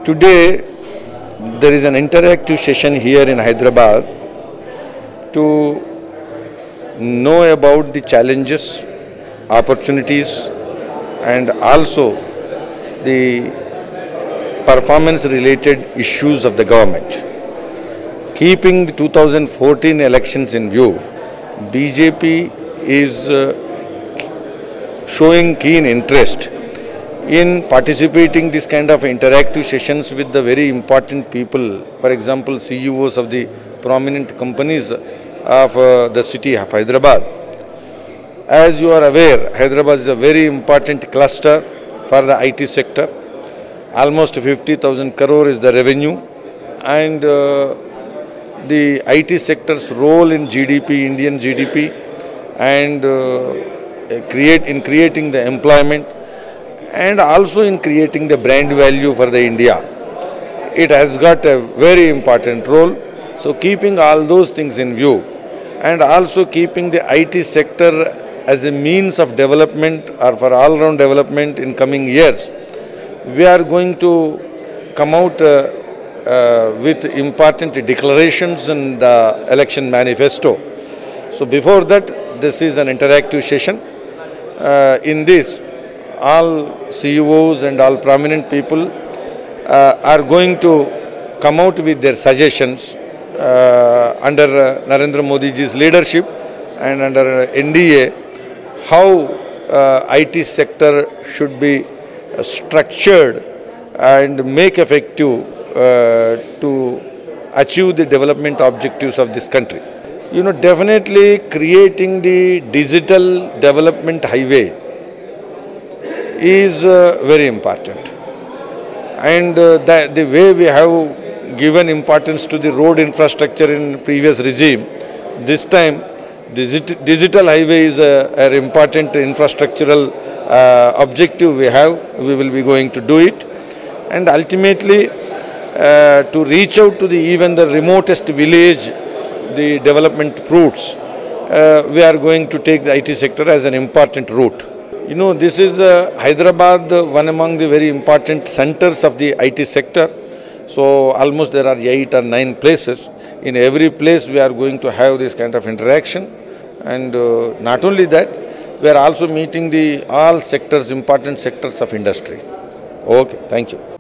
Today, there is an interactive session here in Hyderabad to know about the challenges, opportunities, and also the performance-related issues of the government. Keeping the 2014 elections in view, BJP is showing keen interest in participating this kind of interactive sessions with the very important people, for example, CEOs of the prominent companies of the city of Hyderabad. As you are aware, Hyderabad is a very important cluster for the IT sector. Almost 50,000 crore is the revenue, and the IT sector's role in GDP, Indian GDP, and creating the employment, and also in creating the brand value for the India. It has got a very important role. So keeping all those things in view, and also keeping the IT sector as a means of development or for all-round development in coming years, we are going to come out with important declarations in the election manifesto. So before that, this is an interactive session. In this, all CEOs and all prominent people are going to come out with their suggestions under Narendra Modi ji's leadership and under NDA, how IT sector should be structured and make effective to achieve the development objectives of this country. You know, definitely creating the digital development highway is very important, and the way we have given importance to the road infrastructure in previous regime, this time digital highway is an important infrastructural objective we will be going to do it, and ultimately to reach out to even the remotest village, the development fruits, we are going to take the IT sector as an important route. You know, this is Hyderabad, one among the very important centers of the IT sector. So almost there are 8 or 9 places. In every place we are going to have this kind of interaction, and not only that, we are also meeting the all sectors, important sectors of industry. Okay, thank you.